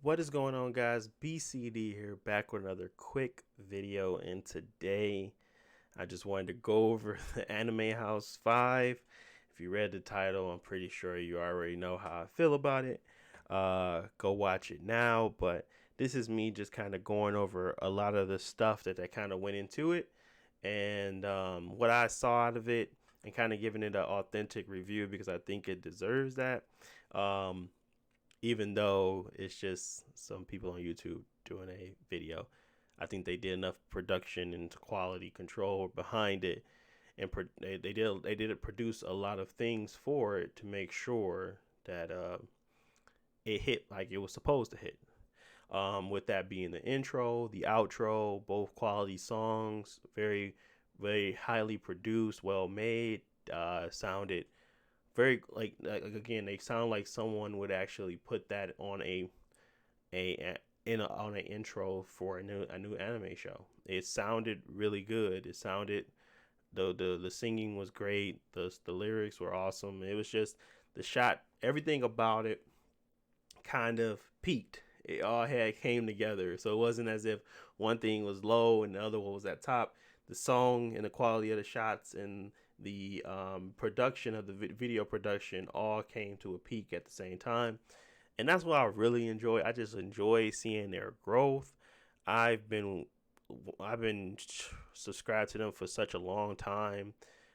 What is going on, guys? BCD here, back with another quick video. And today I just wanted to go over the Anime House 5. If you read the title, I'm pretty sure you already know how I feel about it. Go watch it now. But this is me just kind of going over a lot of the stuff that kind of went into it and what I saw out of it, and kind of giving it an authentic review because I think it deserves that. Um, Even though it's just some people on YouTube doing a video. I think they did enough production and quality control behind it, and they did produce a lot of things for it to make sure that it hit like it was supposed to hit. With that being the intro, the outro, both quality songs, very highly produced, well made, sounded very like again, they sound like someone would actually put that on on an intro for a new anime show. It sounded really good. It sounded the singing was great. The lyrics were awesome. It was just the shot, everything about it kind of peaked. It all had came together. So it wasn't as if one thing was low and the other one was at top. The song and the quality of the shots and the production of the video production all came to a peak at the same time. And that's what I really enjoy. I just enjoy seeing their growth. I've been I've been subscribed to them for such a long time.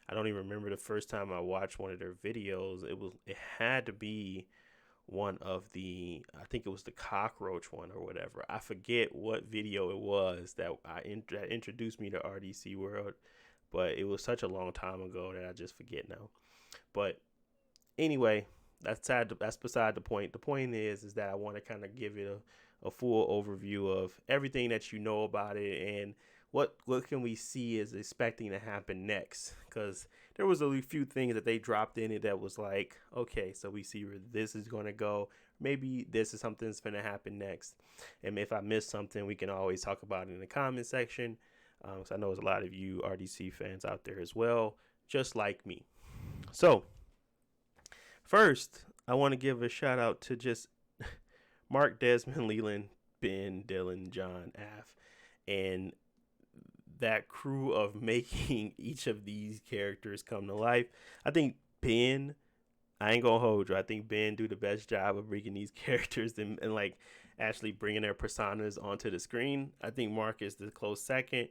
I don't even remember the first time I watched one of their videos. It had to be one of the, I think it was the cockroach one or whatever. I forget what video it was that introduced me to RDCWorld, but it was such a long time ago that I just forget now. But anyway, that's sad. That's beside the point. The point is that I want to kind of give it a full overview of everything that you know about it and what can we see is expecting to happen next. Because there was a few things that they dropped in it that was like, okay, so we see where this is going to go. Maybe this is something that's going to happen next. And if I missed something, we can always talk about it in the comment section. So I know there's a lot of you RDC fans out there as well, just like me. So first, I want to give a shout out to just Mark, Desmond, Leland, Ben, Dylan, John, Af, and that crew of making each of these characters come to life. I think Ben, I ain't gonna hold you. I think Ben do the best job of bringing these characters and like actually bringing their personas onto the screen. I think Mark is the close second.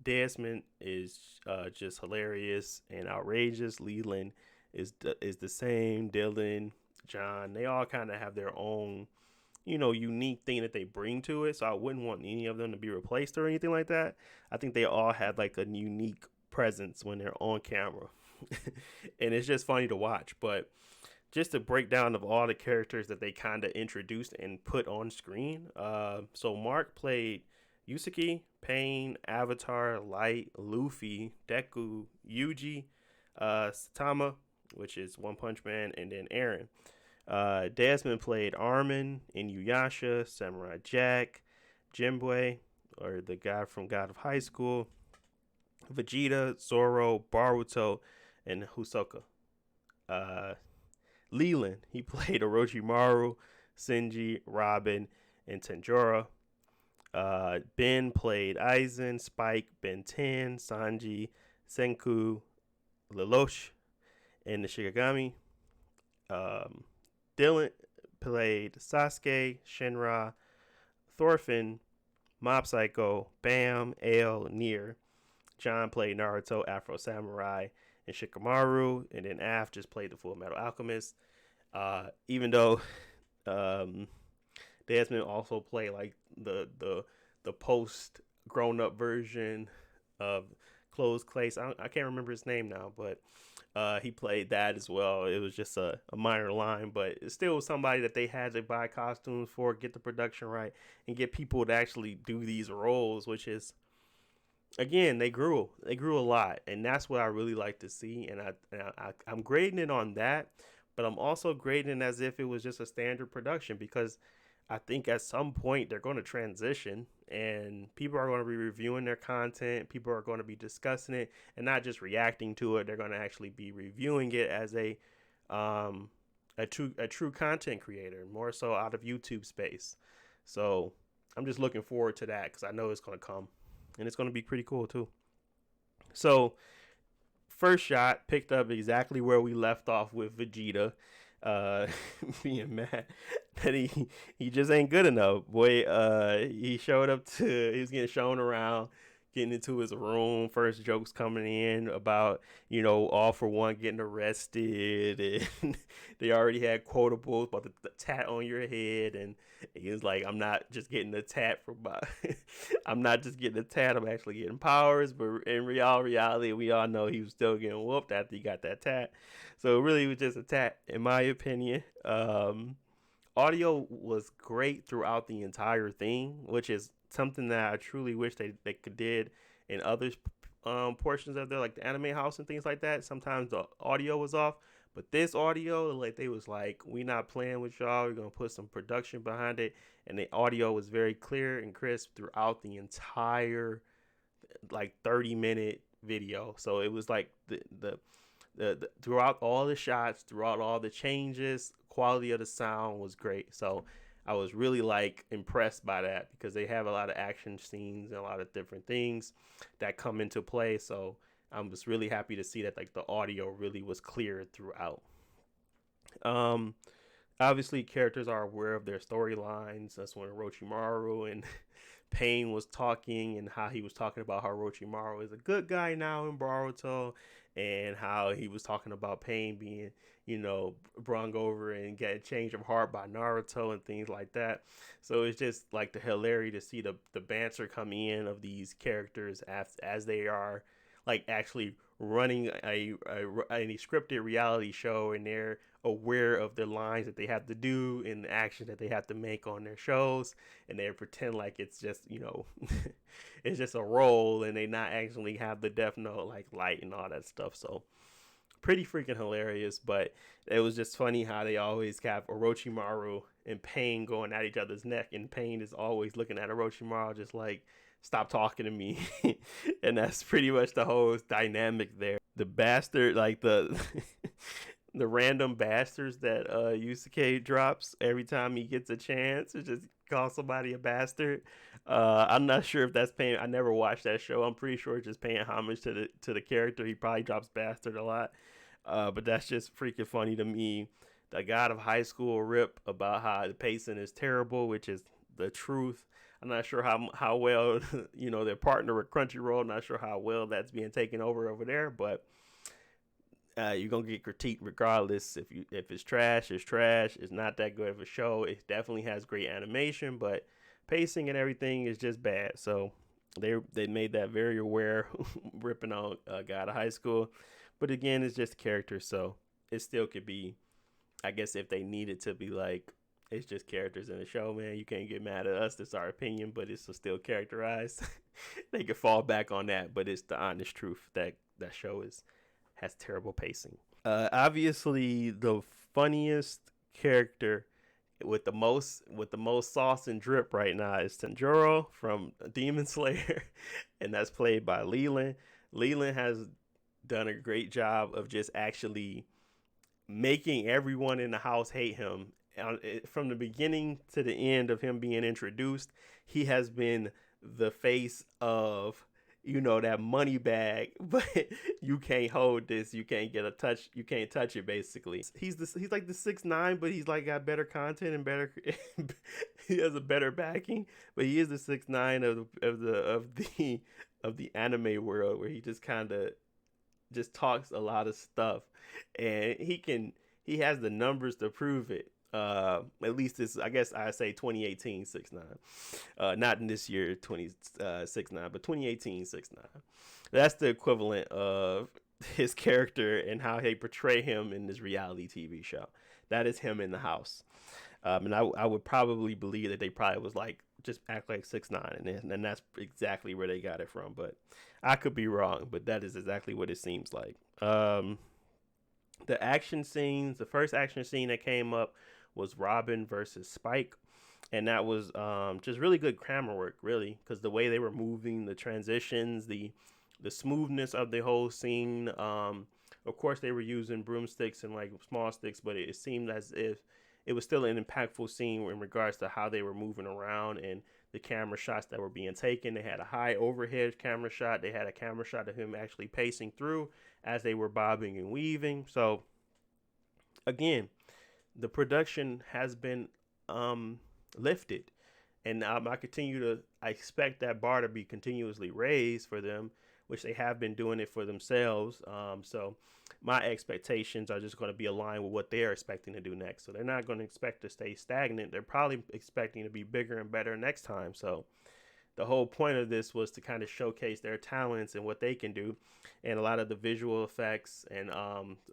Desmond is just hilarious and outrageous. Leland is the same. Dylan, John, they all kind of have their own, unique thing that they bring to it. So I wouldn't want any of them to be replaced or anything like that. I think they all had like a unique presence when they're on camera. And it's just funny to watch. But just a breakdown of all the characters that they kind of introduced and put on screen. So Mark played Yusuke, Pain, Avatar, Light, Luffy, Deku, Yuji, Satama, which is One Punch Man, and then Eren. Desmond played Armin, Inuyasha, Samurai Jack, Jinbei, or the guy from God of High School, Vegeta, Zoro, Baruto, and Hisoka. Leland, he played Orochimaru, Shinji, Robin, and Tanjiro. Ben played Aizen, Spike, Ben 10, Sanji, Senku, Lelouch, and the Shikigami. Dylan played Sasuke, Shinra, Thorfinn, Mob Psycho, Bam, Ale, Nier. John played Naruto, Afro Samurai, and Shikamaru. And then Af just played the Full Metal Alchemist. Even though Desmond also played like the post grown up version of Closed Clays. I can't remember his name now, but he played that as well. It was just a minor line, but it's still somebody that they had to buy costumes for, get the production right, and get people to actually do these roles, which is, again, they grew a lot, and that's what I really like to see. And I'm grading it on that, but I'm also grading it as if it was just a standard production, because I think at some point they're going to transition and people are going to be reviewing their content. People are going to be discussing it and not just reacting to it. They're going to actually be reviewing it as a true content creator, more so out of YouTube space. So I'm just looking forward to that because I know it's gonna come, and it's gonna be pretty cool too. So first shot picked up exactly where we left off with Vegeta, uh, being mad that he just ain't good enough. Boy, he showed up to he was getting shown around, getting into his room. First jokes coming in about All For One getting arrested, and they already had quotables about the tat on your head, and he was like, "I'm not just getting the tat for my, I'm not just getting the tat. I'm actually getting powers." But in reality, we all know he was still getting whooped after he got that tat. So it really was just a tat, in my opinion. Audio was great throughout the entire thing, which is something that I truly wish they could did in other portions of their, like the anime house and things like that. Sometimes the audio was off, but this audio, like they was like, we not playing with y'all. We're gonna put some production behind it, and the audio was very clear and crisp throughout the entire like 30-minute video. So it was like the throughout all the shots, throughout all the changes, quality of the sound was great. So I was really like impressed by that because they have a lot of action scenes and a lot of different things that come into play. So I'm just really happy to see that like the audio really was clear throughout. Um, Obviously characters are aware of their storylines. That's when Orochimaru and Pain was talking, and how he was talking about how Orochimaru is a good guy now in Boruto, and how he was talking about Pain being, brung over and get a change of heart by Naruto and things like that. So it's just like the hilarity to see the banter come in of these characters as they are like actually running a scripted reality show, and they're aware of the lines that they have to do and the action that they have to make on their shows, and they pretend like it's just it's just a role, and they not actually have the Death Note like light and all that stuff. So pretty freaking hilarious. But it was just funny how they always have Orochimaru and Pain going at each other's neck, and Pain is always looking at Orochimaru just like, stop talking to me. And that's pretty much the whole dynamic there. The bastard, like the the random bastards that Yusuke drops every time he gets a chance to just call somebody a bastard. I'm not sure if that's paying. I never watched that show. I'm pretty sure it's just paying homage to the character. He probably drops bastard a lot, but that's just freaking funny to me. The God of High School rip about how the pacing is terrible, which is the truth. I'm not sure how well their partner with Crunchyroll. Not sure how well that's being taken over there, but you're gonna get critiqued regardless. If it's trash, it's trash. It's not that good of a show. It definitely has great animation, but pacing and everything is just bad. So they made that very aware, ripping on God of High School. But again, it's just characters, so it still could be. I guess if they needed to be like, it's just characters in the show, man. You can't get mad at us. That's our opinion, but it's still characterized. They could fall back on that, but it's the honest truth that show has terrible pacing. Obviously, the funniest character with the most sauce and drip right now is Tanjiro from Demon Slayer, and that's played by Leland. Leland has done a great job of just actually making everyone in the house hate him. From the beginning to the end of him being introduced, he has been the face of that money bag, but you can't hold this, you can't get a touch, you can't touch it. Basically, he's like the 6'9", but he's like got better content and better. He has a better backing, but he is the 6'9" of the anime world, where he just kind of just talks a lot of stuff, and he has the numbers to prove it. At least it's, I guess I say 2018 6'9", not in this year 6'9", but 2018 6'9". That's the equivalent of his character and how they portray him in this reality TV show. That is him in the house, and I would probably believe that they probably was like, just act like 6'9", and that's exactly where they got it from. But I could be wrong, but that is exactly what it seems like. The action scenes, the first action scene that came up was Robin versus Spike, and that was just really good camera work, really, because the way they were moving, the transitions, the smoothness of the whole scene. Of course, they were using broomsticks and like small sticks, but it seemed as if it was still an impactful scene in regards to how they were moving around and the camera shots that were being taken. They had a high overhead camera shot. They had a camera shot of him actually pacing through as they were bobbing and weaving. So again, the production has been lifted, and I expect that bar to be continuously raised for them, which they have been doing it for themselves. So my expectations are just going to be aligned with what they're expecting to do next. So they're not going to expect to stay stagnant. They're probably expecting to be bigger and better next time. So the whole point of this was to kind of showcase their talents and what they can do, and a lot of the visual effects, and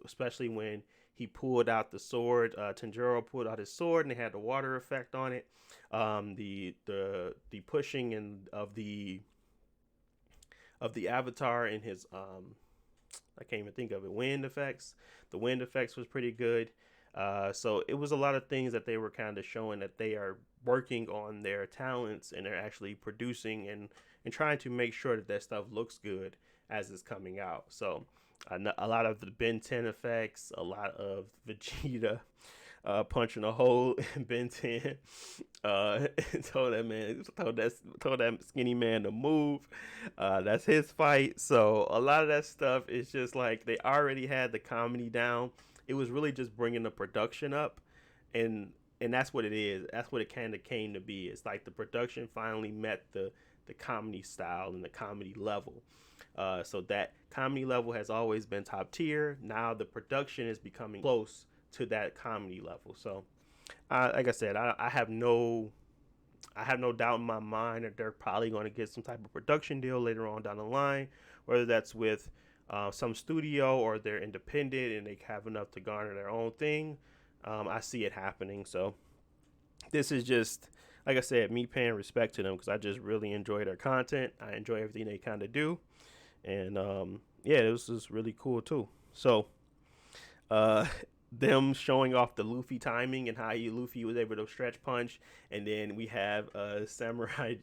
especially when he pulled out the sword, Tanjiro pulled out his sword, and they had the water effect on it. The pushing and of the avatar in his I can't even think of it, wind effects. The wind effects was pretty good. So it was a lot of things that they were kind of showing that they are working on their talents, and they're actually producing and trying to make sure that that stuff looks good as it's coming out. So a lot of the Ben 10 effects, a lot of Vegeta punching a hole in Ben 10, told that skinny man to move. That's his fight. So a lot of that stuff is just like they already had the comedy down. It was really just bringing the production up, and that's what it is. That's what it kind of came to be. It's like the production finally met the comedy style and the comedy level. So that comedy level has always been top tier. Now the production is becoming close to that comedy level. So, like I said, I have no doubt in my mind that they're probably going to get some type of production deal later on down the line, whether that's with some studio or they're independent and they have enough to garner their own thing. I see it happening. So this is just, like I said, me paying respect to them because I just really enjoy their content. I enjoy everything they kind of do. And yeah, this is really cool too. So them showing off the Luffy timing and how Luffy was able to stretch punch, and then we have Samurai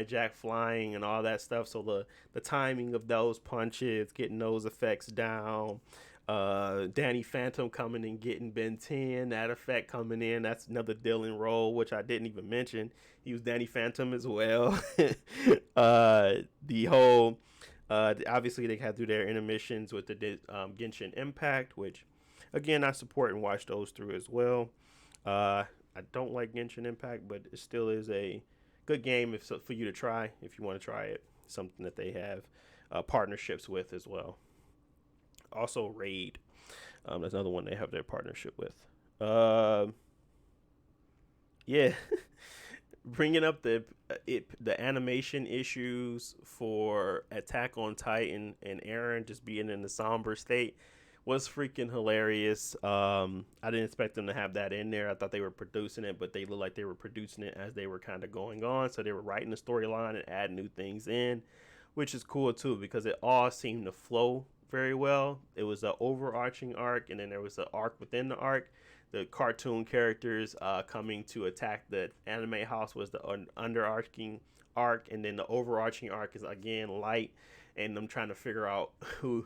Jack flying and all that stuff. So the timing of those punches, getting those effects down. Danny Phantom coming and getting Ben 10, that effect coming in. That's another Dylan role, which I didn't even mention. He was Danny Phantom as well. The whole obviously they had to do their intermissions with the Genshin Impact, which again I support and watch those through as well. I don't like Genshin Impact, but it still is a good game for you to try if you want to try it. Something that they have partnerships with as well. Also Raid, that's another one they have their partnership with. Yeah. Bringing up the animation issues for Attack on Titan and Eren just being in the somber state was freaking hilarious. I didn't expect them to have that in there. I thought they were producing it, but they looked like they were producing it as they were kind of going on. So they were writing the storyline and adding new things in, which is cool too because it all seemed to flow very well. It was an overarching arc, and then there was an arc within the arc. The cartoon characters coming to attack the anime house was the underarching arc, and then the overarching arc is again Light and them trying to figure out who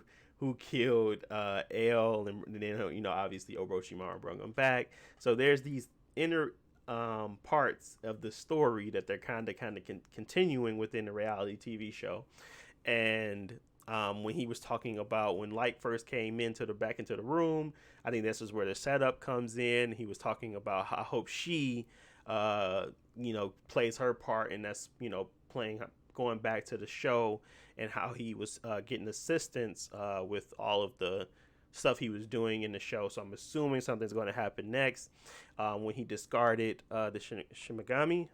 killed Ale, and then obviously Orochimaru brought him back. So there's these inner parts of the story that they're kind of continuing within the reality TV show, and when he was talking about when Light first came back into the room, I think this is where the setup comes in. He was talking about how I hope she, plays her part, and that's going back to the show and how he was getting assistance with all of the stuff he was doing in the show. So I'm assuming something's going to happen next. When he discarded the Shimigami,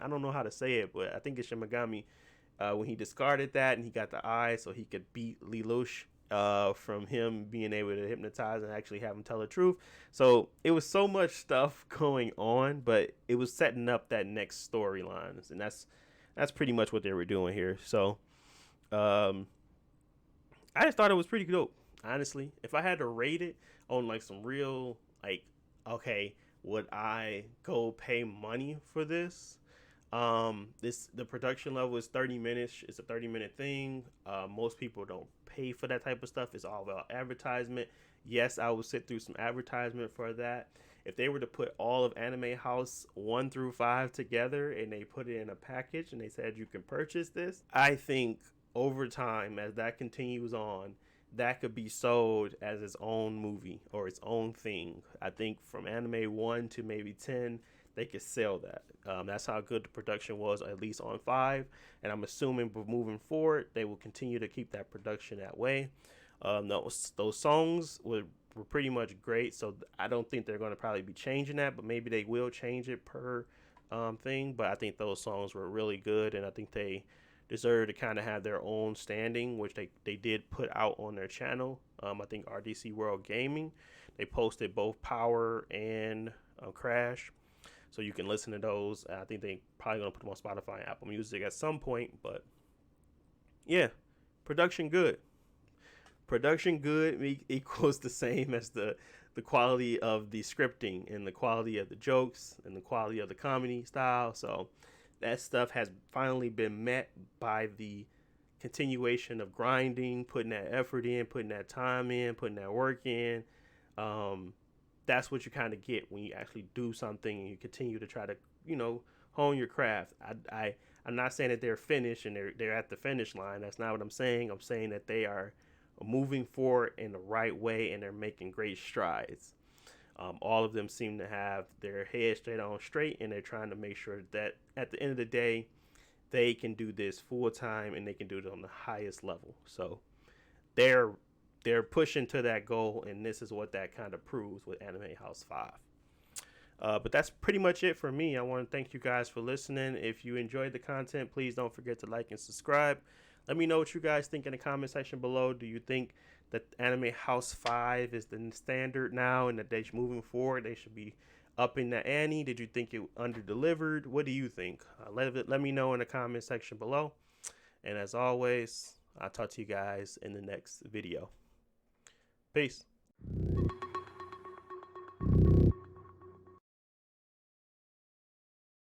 I don't know how to say it, but I think it's Shimigami. When he discarded that and he got the eye so he could beat Lelouch from him being able to hypnotize and actually have him tell the truth. So it was so much stuff going on, but it was setting up that next storylines, and that's pretty much what they were doing here. So I just thought it was pretty dope, honestly. If I had to rate it on like some real okay, would I go pay money for this? The production level is 30 minutes. It's a 30-minute thing. Most people don't pay for that type of stuff. It's all about advertisement. Yes, I will sit through some advertisement for that. if they were to put all of Anime House 1 through 5 together and they put it in a package and they said you can purchase this, I think over time, as that continues on, that could be sold as its own movie or its own thing. I think from Anime 1 to maybe 10, they could sell that. That's how good the production was, at least on 5. And I'm assuming moving forward, they will continue to keep that production that way. Those songs were pretty much great, so I don't think they're going to probably be changing that, but maybe they will change it per thing. But I think those songs were really good, and I think they deserve to kind of have their own standing, which they did put out on their channel. I think RDCWorld Gaming, they posted both Power and Crash, so you can listen to those. I think they probably going to put them on Spotify and Apple Music at some point, but yeah, production good. Production good equals the same as the quality of the scripting and the quality of the jokes and the quality of the comedy style. So that stuff has finally been met by the continuation of grinding, putting that effort in, putting that time in, putting that work in. That's what you kind of get when you actually do something and you continue to try to, hone your craft. I'm not saying that they're finished and they're at the finish line. That's not what I'm saying. I'm saying that they are moving forward in the right way and they're making great strides. All of them seem to have their head straight and they're trying to make sure that at the end of the day they can do this full time and they can do it on the highest level. So they're pushing to that goal, and this is what that kind of proves with Anime House 5. But that's pretty much it for me. I want to thank you guys for listening. If you enjoyed the content, please don't forget to like and subscribe. Let me know what you guys think in the comment section below. Do you think that Anime House 5 is the standard now and that they should, moving forward, they should be upping the ante? Did you think it under-delivered? What do you think? Let me know in the comment section below. And as always, I'll talk to you guys in the next video. Peace.